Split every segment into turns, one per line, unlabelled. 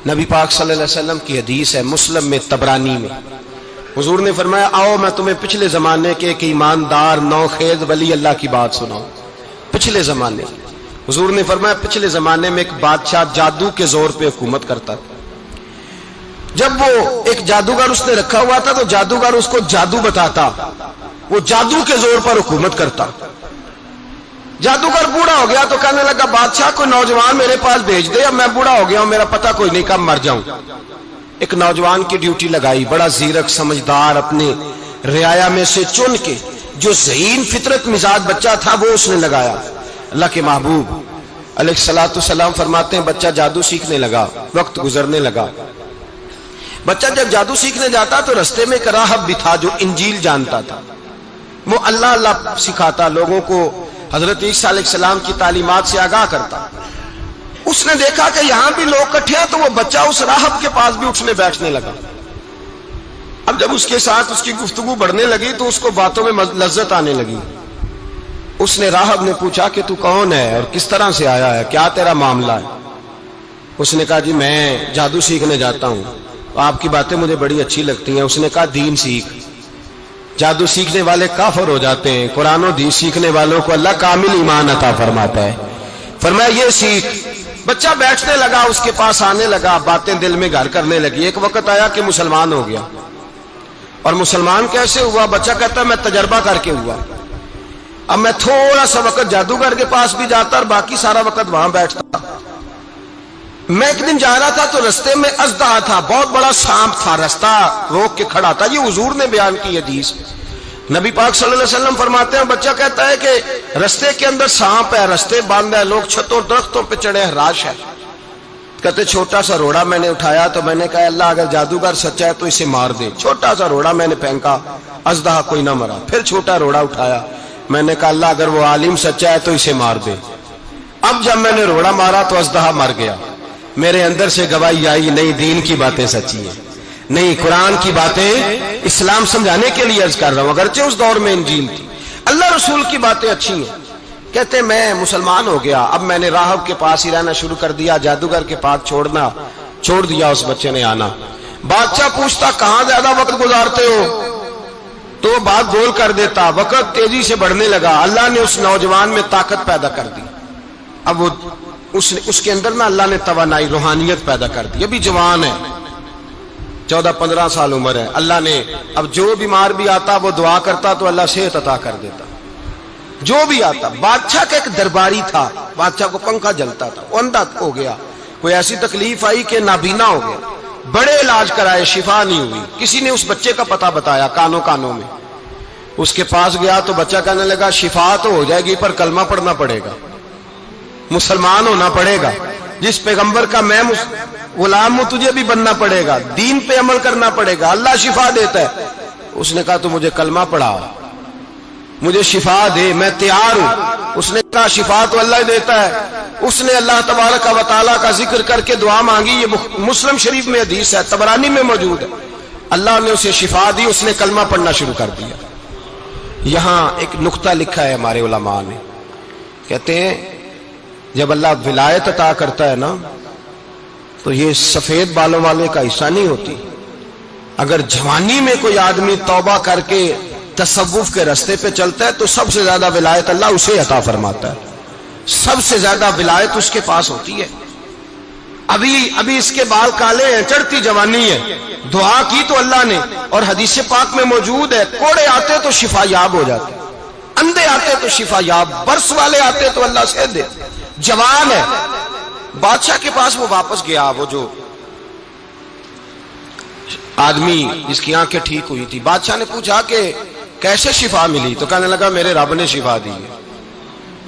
نبی پاک صلی اللہ علیہ وسلم کی حدیث ہے مسلم میں طبرانی میں، حضور نے فرمایا آؤ میں تمہیں پچھلے زمانے کے ایک ایماندار نوخیز ولی اللہ کی بات سناؤں۔ پچھلے زمانے حضور نے فرمایا پچھلے زمانے میں ایک بادشاہ جادو کے زور پہ حکومت کرتا تھا۔ جب وہ ایک جادوگر اس نے رکھا ہوا تھا تو جادوگر اس کو جادو بتاتا، وہ جادو کے زور پر حکومت کرتا۔ جادوگر بوڑھا ہو گیا تو کہنے لگا بادشاہ کوئی نوجوان میرے پاس بھیج دے، اب میں بوڑھا ہو گیا ہوں میرا پتہ کوئی نہیں کب مر جاؤں۔ ایک نوجوان کی ڈیوٹی لگائی، بڑا زیرک سمجھدار، اپنے رعایا میں سے چن کے جو ذہین فطرت مزاج بچہ تھا وہ اس نے لگایا۔ اللہ کے محبوب علیہ الصلوۃ والسلام فرماتے ہیں بچہ جادو سیکھنے لگا، وقت گزرنے لگا۔ بچہ جب جادو سیکھنے جاتا تو رستے میں ایک راہب بھی تھا جو انجیل جانتا تھا، وہ اللہ اللہ سکھاتا، لوگوں کو حضرت عیسیٰ علیہ السلام کی تعلیمات سے آگاہ کرتا۔ اس نے دیکھا کہ یہاں بھی لوگ اکٹھے ہیں تو وہ بچہ اس راہب کے پاس بھی اٹھنے بیٹھنے لگا۔ اب جب اس کے ساتھ اس کی گفتگو بڑھنے لگی تو اس کو باتوں میں لذت آنے لگی۔ اس نے راہب نے پوچھا کہ تو کون ہے اور کس طرح سے آیا ہے، کیا تیرا معاملہ ہے؟ اس نے کہا جی میں جادو سیکھنے جاتا ہوں، آپ کی باتیں مجھے بڑی اچھی لگتی ہیں۔ اس نے کہا دین سیکھ، جادو سیکھنے والے کافر ہو جاتے ہیں، قرآن و حدیث سیکھنے والوں کو اللہ کامل ایمان عطا فرماتا ہے۔ فرمایا یہ سیکھ۔ بچہ بیٹھنے لگا، اس کے پاس آنے لگا، باتیں دل میں گھر کرنے لگی۔ ایک وقت آیا کہ مسلمان ہو گیا، اور مسلمان کیسے ہوا؟ بچہ کہتا ہے میں تجربہ کر کے ہوا۔ اب میں تھوڑا سا وقت جادوگر کے پاس بھی جاتا اور باقی سارا وقت وہاں بیٹھتا۔ میں ایک دن جا رہا تھا تو رستے میں اژدہا تھا، بہت بڑا سانپ تھا، رستہ روک کے کھڑا تھا۔ یہ حضور نے بیان کی حدیث۔ نبی پاک صلی اللہ علیہ وسلم فرماتے ہیں بچہ کہتا ہے کہ رستے کے اندر سانپ ہے، رستے بند ہے، لوگ چھتوں درختوں پہ چڑھے ہیں، ہراش ہے۔ کہتے چھوٹا سا روڑا میں نے اٹھایا تو میں نے کہا اللہ اگر جادوگر سچا ہے تو اسے مار دے۔ چھوٹا سا روڑا میں نے پھینکا، اژدہا کوئی نہ مرا۔ پھر چھوٹا روڑا اٹھایا، میں نے کہا اللہ اگر وہ عالم سچا ہے تو اسے مار دے۔ اب جب میں نے روڑا مارا تو اژدہا مر گیا۔ میرے اندر سے گواہی آئی نہیں دین کی باتیں سچی ہیں، نہیں قرآن کی باتیں اسلام سمجھانے کے لیے عرض کر رہا ہوں، اگرچہ اس دور میں انجیل تھی، اللہ رسول کی باتیں اچھی ہیں۔ کہتے میں مسلمان ہو گیا، اب میں نے راہب کے پاس ہی رہنا شروع کر دیا، جادوگر کے پاس چھوڑ دیا اس بچے نے آنا۔ بادشاہ پوچھتا کہاں زیادہ وقت گزارتے ہو تو وہ بات گول کر دیتا، وقت تیزی سے بڑھنے لگا۔ اللہ نے اس نوجوان میں طاقت پیدا کر دی، اب وہ اس کے اندر نا اللہ نے توانائی روحانیت پیدا کر دی، ابھی جوان ہے، 14-15 سال عمر ہے۔ اللہ نے اب جو بیمار بھی آتا وہ دعا کرتا تو اللہ صحت عطا کر دیتا، جو بھی آتا۔ بادشاہ کا ایک درباری تھا، بادشاہ کو پنکھا جلتا تھا، وہ اندھا ہو گیا، کوئی ایسی تکلیف آئی کہ نابینا ہو گیا، بڑے علاج کرائے شفا نہیں ہوئی۔ کسی نے اس بچے کا پتہ بتایا کانوں میں، اس کے پاس گیا تو بچہ کہنے لگا شفا تو ہو جائے گی پر کلمہ پڑھنا پڑے گا، مسلمان ہونا پڑے گا، جس پیغمبر کا میں غلام ہوں تجھے بھی بننا پڑے گا، دین پہ عمل کرنا پڑے گا، اللہ شفا دیتا ہے۔ اس نے کہا تو مجھے کلمہ پڑھا، مجھے شفا دے، میں تیار ہوں۔ اس نے کہا شفا تو اللہ دیتا ہے۔ اس نے اللہ تبارک و تعالیٰ کا ذکر کر کے دعا مانگی، یہ مسلم شریف میں حدیث ہے، طبرانی میں موجود ہے۔ اللہ نے اسے شفا دی، اس نے کلمہ پڑھنا شروع کر دیا۔ یہاں ایک نقطہ لکھا ہے ہمارے علماء نے، کہتے ہیں جب اللہ ولایت عطا کرتا ہے نا تو یہ سفید بالوں والے کا حصہ نہیں ہوتی۔ اگر جوانی میں کوئی آدمی توبہ کر کے تصوف کے رستے پہ چلتا ہے تو سب سے زیادہ ولایت اللہ اسے عطا فرماتا ہے، سب سے زیادہ ولایت اس کے پاس ہوتی ہے۔ ابھی اس کے بال کالے ہیں، چڑھتی جوانی ہے، دعا کی تو اللہ نے، اور حدیث پاک میں موجود ہے کوڑے آتے تو شفا یاب ہو جاتے، اندھے آتے تو شفا یاب، برس والے آتے تو اللہ سے دے، جوان ہے۔ بادشاہ کے پاس وہ واپس گیا، وہ جو آدمی جس کی آنکھیں ٹھیک ہوئی تھی۔ بادشاہ نے پوچھا کہ کیسے شفا ملی؟ تو کہنے لگا میرے رب نے شفا دی ہے۔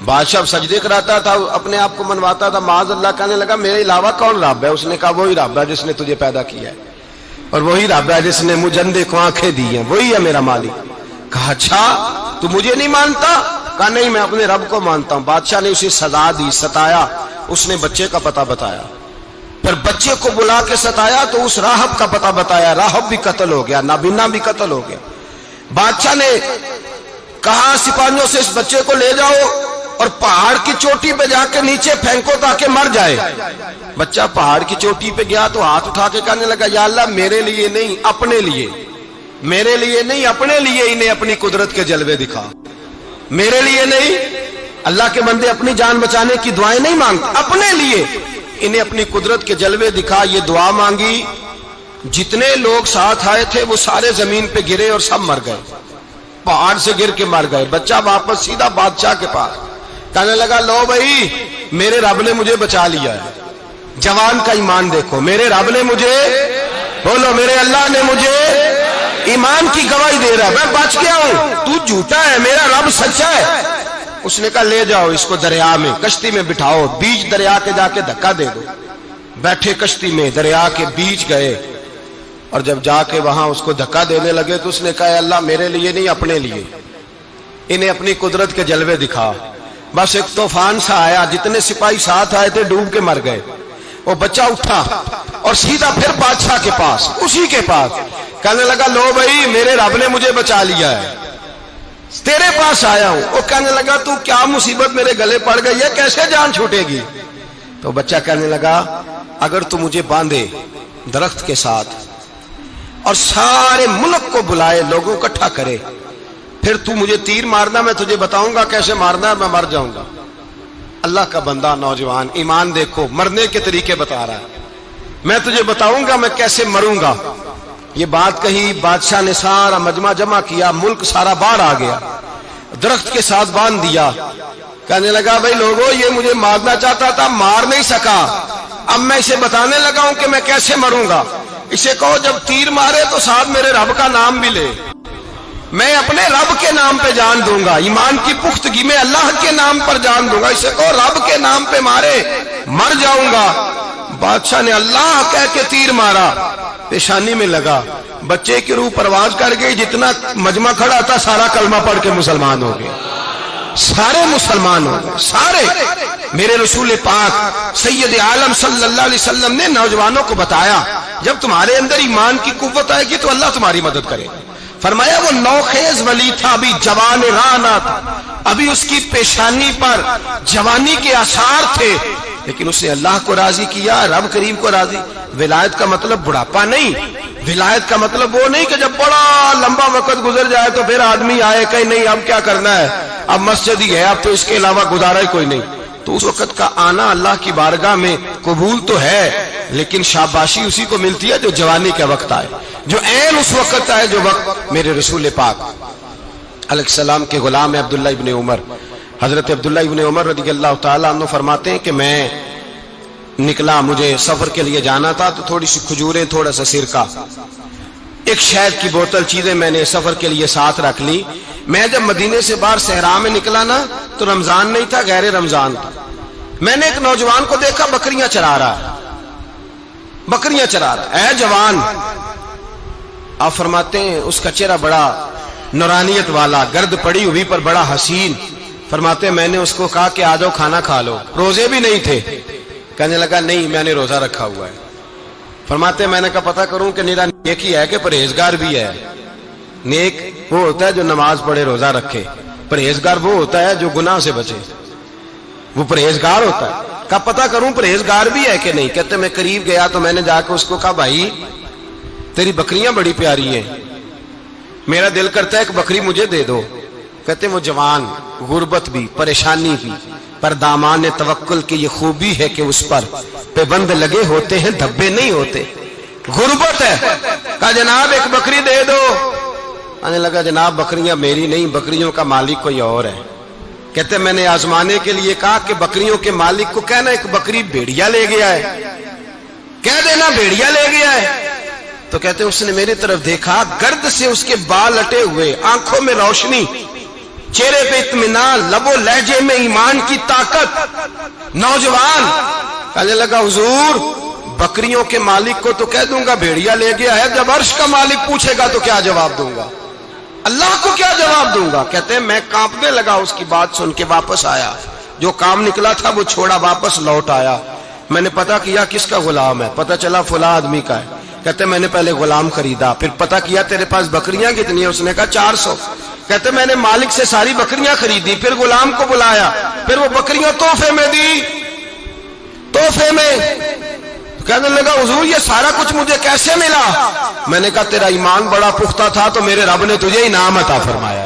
بادشاہ سجدے کراتا تھا، اپنے آپ کو منواتا تھا معاذ اللہ، کہنے لگا میرے علاوہ کون رب ہے؟ اس نے کہا وہی رب ہے جس نے تجھے پیدا کیا ہے، اور وہی رب ہے جس نے مجھے اندھے کو آنکھیں دی ہیں، وہی ہے میرا مالک۔ کہا اچھا تو مجھے نہیں مانتا؟ کہا نہیں میں اپنے رب کو مانتا ہوں۔ بادشاہ نے اسے سزا دی، ستایا، اس نے بچے کا پتہ بتایا، پھر بچے کو بلا کے ستایا تو اس راہب کا پتہ بتایا، راہب بھی قتل ہو گیا، نابینا بھی قتل ہو گیا۔ بادشاہ نے کہا سپاہیوں سے اس بچے کو لے جاؤ اور پہاڑ کی چوٹی پہ جا کے نیچے پھینکو تاکہ مر جائے. بچہ پہاڑ کی چوٹی پہ گیا تو ہاتھ اٹھا کے کہنے لگا یا اللہ میرے لیے نہیں اپنے لیے، میرے لیے نہیں اپنے لیے انہیں اپنی قدرت کے جلوے دکھا. میرے لیے نہیں، اللہ کے بندے اپنی جان بچانے کی دعائیں نہیں مانگتے، اپنے لیے انہیں اپنی قدرت کے جلوے دکھا. یہ دعا مانگی، جتنے لوگ ساتھ آئے تھے وہ سارے زمین پہ گرے اور سب مر گئے، پہاڑ سے گر کے مر گئے. بچہ واپس سیدھا بادشاہ کے پاس کہنے لگا لو بھائی میرے رب نے مجھے بچا لیا ہے. جوان کا ایمان دیکھو، میرے رب نے مجھے، بولو میرے اللہ نے مجھے ایمان کی گواہی دے رہا ہے، میں بچ گیا ہوں، تو جھوٹا ہے، میرا رب سچا ہے. اس نے کہا لے جاؤ اس کو دریا میں، کشتی میں بٹھاؤ، بیچ دریا کے جا کے دھکا دے دو. بیٹھے کشتی میں، دریا کے بیچ گئے، اور جب جا کے وہاں اس کو دھکا دینے لگے تو اس نے کہا اللہ میرے لیے نہیں اپنے لیے انہیں اپنی قدرت کے جلوے دکھا. بس ایک طوفان سا آیا، جتنے سپاہی ساتھ آئے تھے ڈوب کے مر گئے. وہ بچہ اٹھا اور سیدھا پھر بادشاہ کے پاس، اسی کے پاس کہنے لگا لو بھائی میرے رب نے مجھے بچا لیا ہے، تیرے پاس آیا ہوں. وہ کہنے لگا تو کیا مصیبت میرے گلے پڑ گئی ہے، کیسے جان چھوٹے گی؟ تو بچہ کہنے لگا اگر تو مجھے باندھے درخت کے ساتھ اور سارے ملک کو بلائے، لوگوں کو اکٹھا کرے، پھر تو مجھے تیر مارنا، میں تجھے بتاؤں گا کیسے مارنا ہے، میں مر جاؤں گا. اللہ کا بندہ نوجوان ایمان دیکھو، مرنے کے طریقے بتا رہا ہے، میں تجھے بتاؤں گا میں کیسے مروں گا. یہ بات کہی، بادشاہ نے سارا مجمع جمع کیا، ملک سارا باہر آ گیا، درخت کے ساتھ باندھ دیا. کہنے لگا بھائی لوگوں یہ مجھے مارنا چاہتا تھا، مار نہیں سکا، اب میں اسے بتانے لگا ہوں کہ میں کیسے مروں گا. اسے کہو جب تیر مارے تو ساتھ میرے رب کا نام بھی لے، میں اپنے رب کے نام پہ جان دوں گا، ایمان کی پختگی میں اللہ کے نام پر جان دوں گا. اسے کہو رب کے نام پہ مارے، مر جاؤں گا. بادشاہ نے اللہ کہہ کے تیر مارا، پیشانی میں لگا، بچے کی روح پرواز کر گئی. جتنا مجمع کھڑا تھا سارا کلمہ پڑھ کے مسلمان ہو گئے، سارے مسلمان ہو گئے سارے. میرے رسول پاک سید عالم صلی اللہ علیہ وسلم نے نوجوانوں کو بتایا جب تمہارے اندر ایمان کی قوت آئے گی تو اللہ تمہاری مدد کرے. فرمایا وہ نوخیز ولی تھا، ابھی جوان رانا تھا، ابھی اس کی پیشانی پر جوانی کے آثار تھے، لیکن اس نے اللہ کو راضی کیا، رب کریم کو راضی. ولایت کا مطلب بڑھاپا نہیں، ولایت کا مطلب وہ نہیں کہ جب بڑا لمبا وقت گزر جائے تو پھر آدمی آئے کہ نہیں اب کیا کرنا ہے، اب مسجد ہی ہے، اب تو اس کے علاوہ گزارا ہی کوئی نہیں. تو اس وقت کا آنا اللہ کی بارگاہ میں قبول تو ہے، لیکن شاباشی اسی کو ملتی ہے جو جوانی کے وقت آئے، جو عین اس وقت آئے جو وقت میرے رسول پاک علیہ السلام کے غلام عبداللہ ابن عمر، حضرت عبداللہ ابن عمر رضی اللہ تعالیٰ عنہ فرماتے ہیں کہ میں نکلا، مجھے سفر کے لیے جانا تھا، تو تھوڑی سی کھجوریں، تھوڑا سا سرکہ، ایک شہد کی بوتل، چیزیں میں نے سفر کے لیے ساتھ رکھ لی. میں جب مدینے سے باہر صحرا میں نکلا نا تو رمضان نہیں تھا، غیر رمضان تھا. میں نے ایک نوجوان کو دیکھا بکریاں چرا رہا ہے، بکریاں چرا رہا ہے. اے جوان، آپ فرماتے ہیں اس کا چہرہ بڑا نورانیت والا، گرد پڑی ہوئی پر بڑا حسین. فرماتے ہیں میں نے اس کو کہا کہ آ جاؤ کھانا کھا لو، روزے بھی نہیں تھے. کہنے لگا نہیں میں نے روزہ رکھا ہوا ہے. فرماتے ہیں میں نے کہا پتہ کروں کہ نیرا نیک ہی ہے کہ پرہیزگار بھی ہے. نیک وہ ہوتا ہے جو نماز پڑھے روزہ رکھے، پرہیزگار وہ ہوتا ہے جو گناہ سے بچے، وہ پرہیزگار ہوتا ہے. کہا پتہ کروں پرہیزگار بھی ہے کہ نہیں. کہتے میں قریب گیا تو میں نے جا کے اس کو کہا بھائی تیری بکریاں بڑی پیاری ہیں، میرا دل کرتا ہے کہ بکری مجھے دے دو. کہتے وہ جوان، غربت بھی، پریشانی بھی، پر دامان توکل کی یہ خوبی ہے کہ اس پر پابند لگے ہوتے ہیں، دھبے نہیں ہوتے. غربت ہے. کہا جناب ایک بکری دے دو. آنے لگا جناب بکریاں میری نہیں، بکریوں کا مالک کوئی اور ہے. کہتے میں نے آزمانے کے لیے کہا کہ بکریوں کے مالک کو کہنا ایک بکری بھیڑیا لے گیا ہے، کہہ دینا بھیڑیا لے گیا ہے. تو کہتے اس نے میری طرف دیکھا، گرد سے اس کے بال اٹے ہوئے، آنکھوں میں روشنی، چہرے پہ اطمینان، لب و لہجے میں ایمان کی طاقت. نوجوان کہنے لگا حضور بکریوں کے مالک کو تو کہہ دوں گا بھیڑیا لے گیا ہے، جب عرش کا مالک پوچھے گا تو کیا جواب دوں گا، اللہ کو کیا جواب دوں گا. کہتے ہیں میں کانپنے لگا اس کی بات سن کے. واپس آیا، جو کام نکلا تھا وہ چھوڑا، واپس لوٹ آیا. میں نے پتہ کیا کس کا غلام ہے، پتہ چلا فلاں آدمی کا ہے. کہتے میں نے پہلے غلام خریدا، پھر پتہ کیا تیرے پاس بکریاں کتنی ہیں، اس نے کہا 400. کہتے میں نے مالک سے ساری بکریاں خریدی، پھر غلام کو بلایا، پھر وہ بکریاں تحفے میں دی، تحفے میں۔ کہنے لگا حضور یہ سارا کچھ مجھے کیسے ملا؟ میں نے کہا تیرا ایمان بڑا پختہ تھا تو میرے رب نے تجھے انعام عطا فرمایا۔